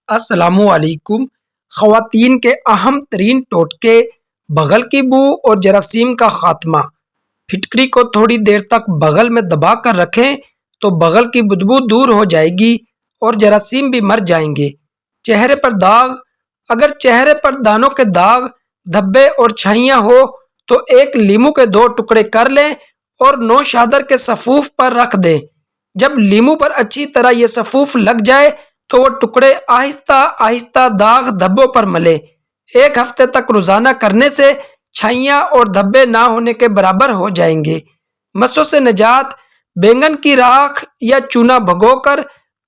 السلام علیکم۔ خواتین کے اہم ترین ٹوٹکے: بغل کی بو اور جراثیم کا خاتمہ۔ پھٹکری کو تھوڑی دیر تک بغل میں دبا کر رکھیں تو بغل کی بدبو دور ہو جائے گی اور جراثیم بھی مر جائیں گے۔ چہرے پر داغ: اگر چہرے پر دانوں کے داغ، دھبے اور چھائیاں ہو تو ایک لیمو کے 2 ٹکڑے کر لیں اور نوشادر کے سفوف پر رکھ دیں۔ جب لیمو پر اچھی طرح یہ سفوف لگ جائے تو وہ ٹکڑے آہستہ آہستہ داغ دھبوں پر ملیں۔ 1 ہفتے تک روزانہ کرنے سے چھائیاں اور دھبے نہ ہونے کے برابر ہو جائیں گے۔ مسوں سے نجات: بینگن کی راکھ یا چونا بھگو کر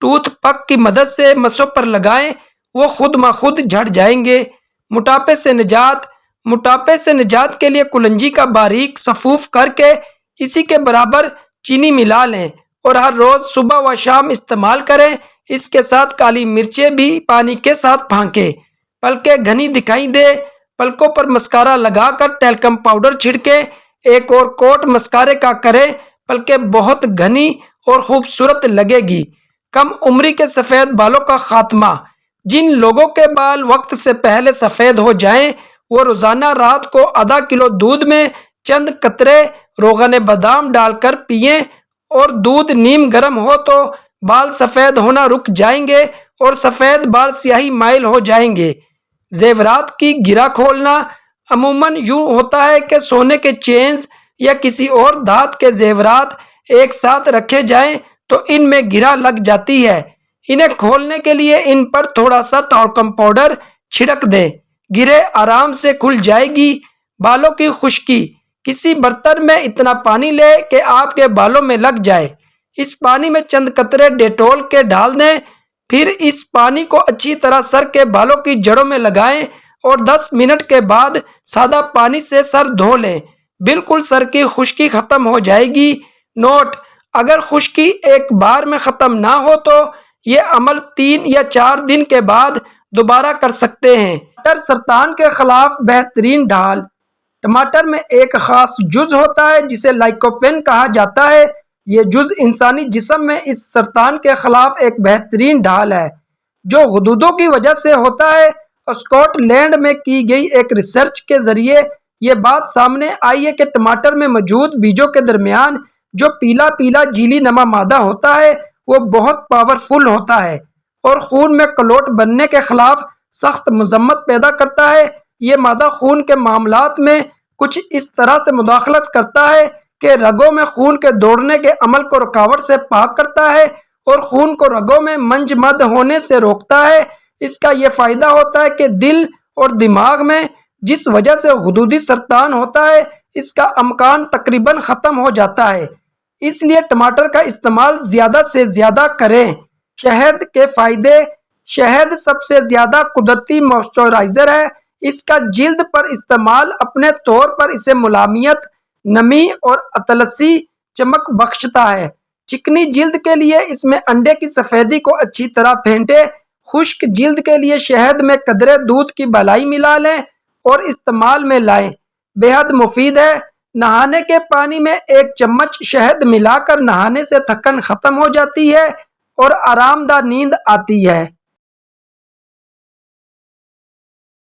ٹوتھ پک کی مدد سے مسوں پر لگائیں، وہ خود مخود جھڑ جائیں گے۔ موٹاپے سے نجات: موٹاپے سے نجات کے لیے کلنجی کا باریک سفوف کر کے اسی کے برابر چینی ملا لیں اور ہر روز صبح و شام استعمال کریں۔ اس کے ساتھ کالی مرچیں بھی پانی کے ساتھ پھانکیں۔ پلکیں گھنی دکھائی دے: پلکوں پر مسکارا لگا کر ٹیلکم پاؤڈر چھڑکیں۔ ایک اور کوٹ مسکارے کا کریں، پلکیں بہت گھنی اور خوبصورت لگے گی۔ کم عمری کے سفید بالوں کا خاتمہ: جن لوگوں کے بال وقت سے پہلے سفید ہو جائیں وہ روزانہ رات کو ½ کلو دودھ میں چند قطرے روغن بادام ڈال کر پئیں اور دودھ نیم گرم ہو تو بال سفید ہونا رک جائیں گے اور سفید بال سیاہی مائل ہو جائیں گے۔ زیورات کی گرہ کھولنا: عموماً یوں ہوتا ہے کہ سونے کے چینز یا کسی اور دھات کے زیورات ایک ساتھ رکھے جائیں تو ان میں گرہ لگ جاتی ہے۔ انہیں کھولنے کے لیے ان پر تھوڑا سا ٹالکم پاؤڈر چھڑک دیں، گرہ آرام سے کھل جائے گی۔ بالوں کی خشکی: کسی برتن میں اتنا پانی لیں کہ آپ کے بالوں میں لگ جائے۔ اس پانی میں چند قطرے ڈیٹول کے ڈال دیں، پھر اس پانی کو اچھی طرح سر کے بالوں کی جڑوں میں لگائیں اور 10 منٹ کے بعد سادہ پانی سے سر دھو لیں۔ بالکل سر کی خشکی ختم ہو جائے گی۔ نوٹ: اگر خشکی ایک بار میں ختم نہ ہو تو یہ عمل 3 یا 4 دن کے بعد دوبارہ کر سکتے ہیں۔ ٹماٹر سرطان کے خلاف بہترین ڈھال: ٹماٹر میں ایک خاص جز ہوتا ہے جسے لائکوپین کہا جاتا ہے۔ یہ جز انسانی جسم میں اس سرطان کے خلاف ایک بہترین ڈھال ہے جو غدودوں کی وجہ سے ہوتا ہے۔ اسکاٹ لینڈ میں کی گئی ایک ریسرچ کے ذریعے یہ بات سامنے آئی ہے کہ ٹماٹر میں موجود بیجوں کے درمیان جو پیلا پیلا جیلی نما مادہ ہوتا ہے وہ بہت پاورفل ہوتا ہے اور خون میں کلوٹ بننے کے خلاف سخت مذمت پیدا کرتا ہے۔ یہ مادہ خون کے معاملات میں کچھ اس طرح سے مداخلت کرتا ہے کہ رگوں میں خون کے دوڑنے کے عمل کو رکاوٹ سے پاک کرتا ہے اور خون کو رگوں میں منجمد ہونے سے روکتا ہے۔ اس کا یہ فائدہ ہوتا ہے کہ دل اور دماغ میں جس وجہ سے غدودی سرطان ہوتا ہے اس کا امکان تقریباً ختم ہو جاتا ہے۔ اس لیے ٹماٹر کا استعمال زیادہ سے زیادہ کریں۔ شہد کے فائدے: شہد سب سے زیادہ قدرتی موئسچرائزر ہے۔ اس کا جلد پر استعمال اپنے طور پر اسے ملائمیت، نمی اور اطلسی چمک بخشتا ہے۔ چکنی جلد کے لیے اس میں انڈے کی سفیدی کو اچھی طرح پھینٹیں۔ خشک جلد کے لیے شہد میں قدرے دودھ کی بالائی ملا لیں اور استعمال میں لائیں۔ بے حد مفید ہے۔ نہانے کے پانی میں 1 چمچ شہد ملا کر نہانے سے تھکن ختم ہو جاتی ہے اور آرام دہ نیند آتی ہے۔